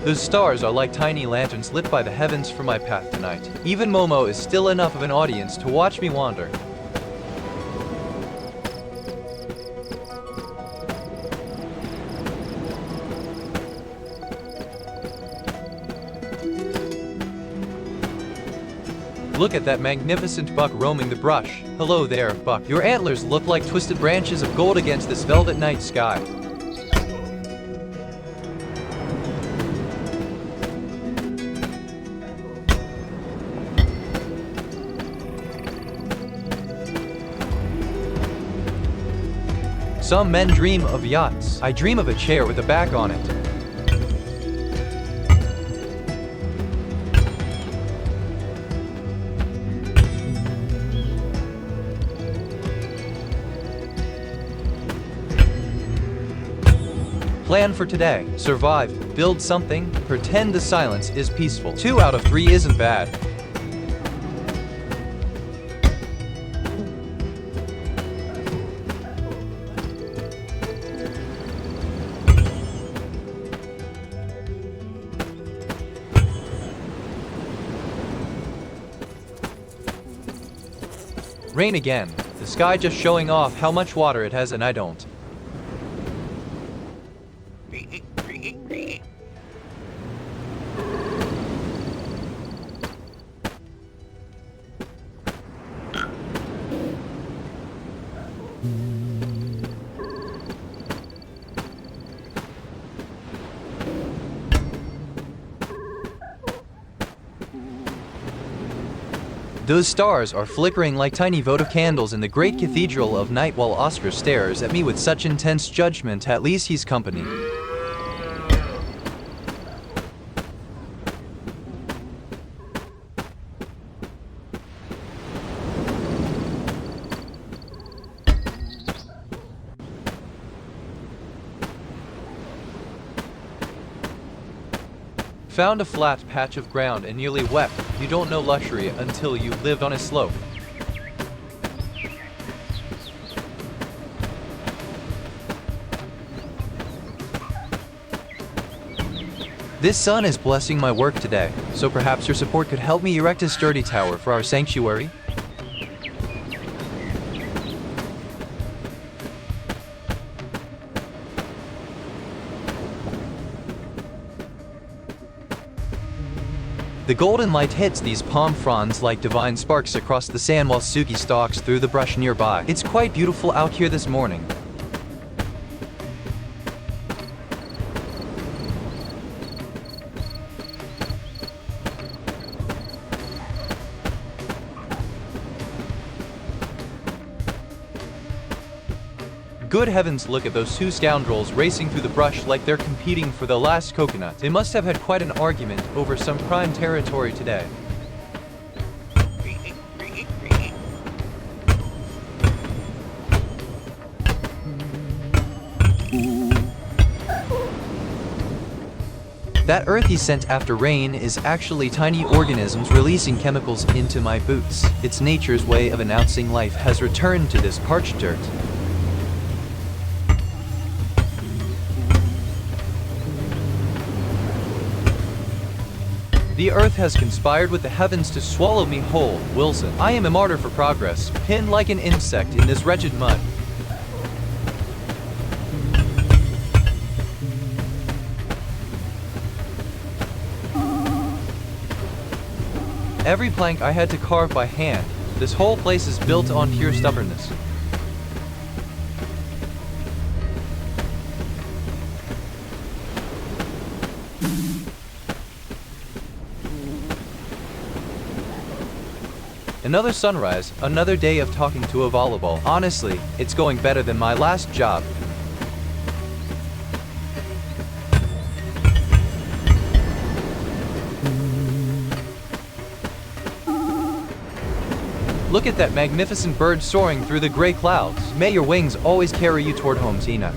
Those stars are like tiny lanterns lit by the heavens for my path tonight. Even Momo is still enough of an audience to watch me wander. Look at that magnificent buck roaming the brush. Hello there, buck. Your antlers look like twisted branches of gold against this velvet night sky. Some men dream of yachts. I dream of a chair with a back on it. Plan for today. Survive. Build something. Pretend the silence is peaceful. 2 out of 3 isn't bad. Rain again. The sky just showing off how much water it has and I don't. Those stars are flickering like tiny votive candles in the great cathedral of night while Oscar stares at me with such intense judgment. At least he's company. Found a flat patch of ground and nearly wept. You don't know luxury until you lived on a slope. This sun is blessing my work today, so perhaps your support could help me erect a sturdy tower for our sanctuary. The golden light hits these palm fronds like divine sparks across the sand while Suki stalks through the brush nearby. It's quite beautiful out here this morning. Good heavens, look at those 2 scoundrels racing through the brush like they're competing for the last coconut. They must have had quite an argument over some prime territory today. That earthy scent after rain is actually tiny organisms releasing chemicals into my boots. It's nature's way of announcing life has returned to this parched dirt. The earth has conspired with the heavens to swallow me whole, Wilson. I am a martyr for progress, pinned like an insect in this wretched mud. Every plank I had to carve by hand. This whole place is built on pure stubbornness. Another sunrise, another day of talking to a volleyball. Honestly, it's going better than my last job. Look at that magnificent bird soaring through the gray clouds. May your wings always carry you toward home, Tina.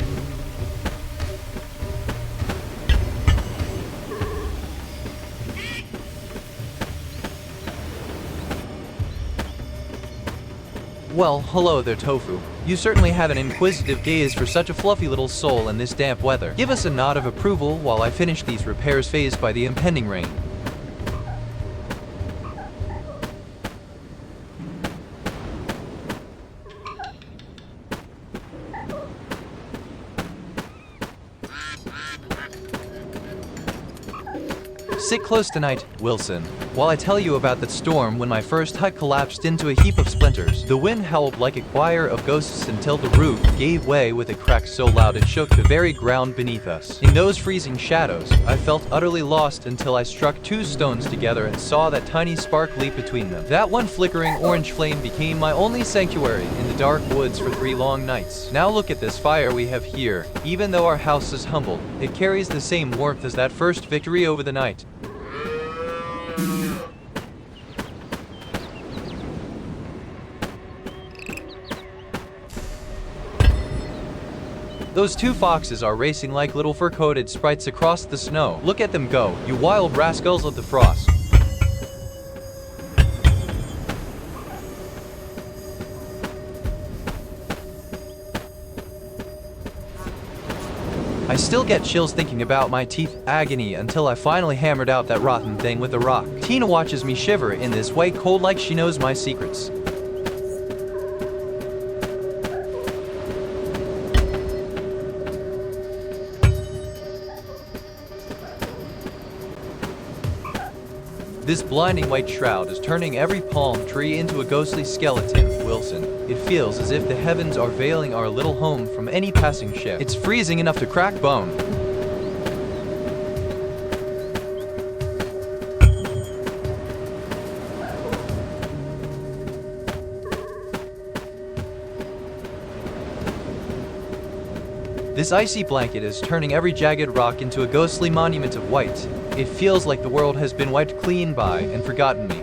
Well, hello there, Tofu. You certainly have an inquisitive gaze for such a fluffy little soul in this damp weather. Give us a nod of approval while I finish these repairs phased by the impending rain. Sit close tonight, Wilson, while I tell you about that storm when my first hut collapsed into a heap of splinters. The wind howled like a choir of ghosts until the roof gave way with a crack so loud it shook the very ground beneath us. In those freezing shadows, I felt utterly lost until I struck two stones together and saw that tiny spark leap between them. That one flickering orange flame became my only sanctuary in the dark woods for 3 long nights. Now look at this fire we have here. Even though our house is humbled, it carries the same warmth as that first victory over the night. Those 2 foxes are racing like little fur-coated sprites across the snow. Look at them go, you wild rascals of the frost. I still get chills thinking about my teeth agony until I finally hammered out that rotten thing with a rock. Tina watches me shiver in this white cold like she knows my secrets. This blinding white shroud is turning every palm tree into a ghostly skeleton, Wilson. It feels as if the heavens are veiling our little home from any passing ship. It's freezing enough to crack bone. This icy blanket is turning every jagged rock into a ghostly monument of white. It feels like the world has been wiped clean by and forgotten me.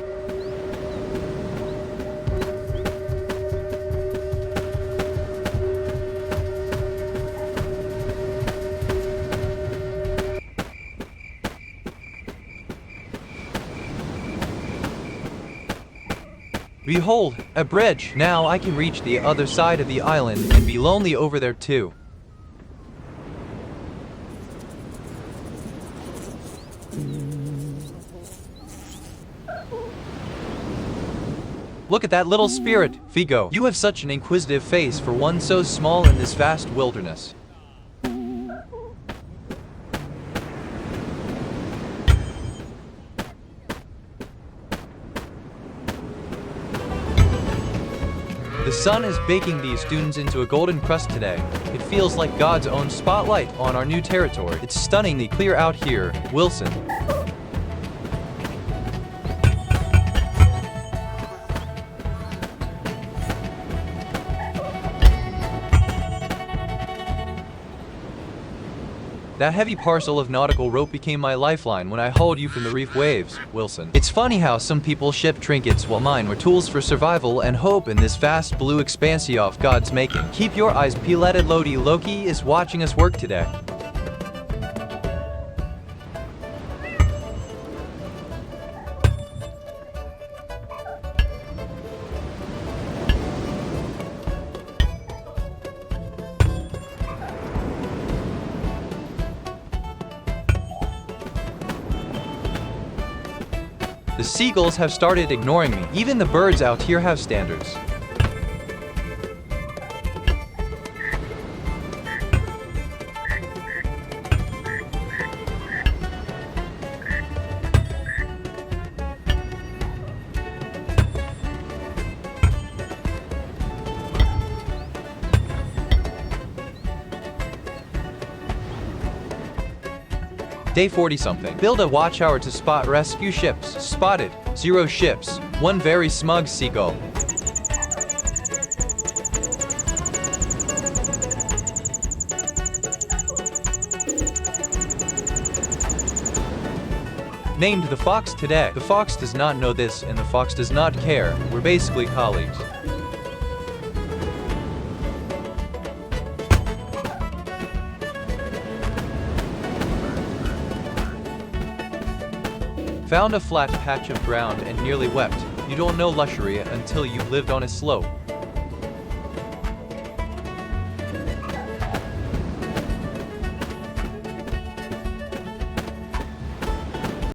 Behold, a bridge! Now I can reach the other side of the island and be lonely over there too. Look at that little spirit, Figo. You have such an inquisitive face for one so small in this vast wilderness. The sun is baking these dunes into a golden crust today. It feels like God's own spotlight on our new territory. It's stunningly clear out here, Wilson. That heavy parcel of nautical rope became my lifeline when I hauled you from the reef waves, Wilson. It's funny how some people ship trinkets while mine were tools for survival and hope in this vast blue expanse of God's making. Keep your eyes peeled. Loki is watching us work today. The seagulls have started ignoring me. Even the birds out here have standards. Day 40-something. Build a watchtower to spot rescue ships. Spotted. 0 ships. 1 very smug seagull. Named the Fox today. The Fox does not know this and the Fox does not care. We're basically colleagues. Found a flat patch of ground and nearly wept. You don't know luxury until you've lived on a slope.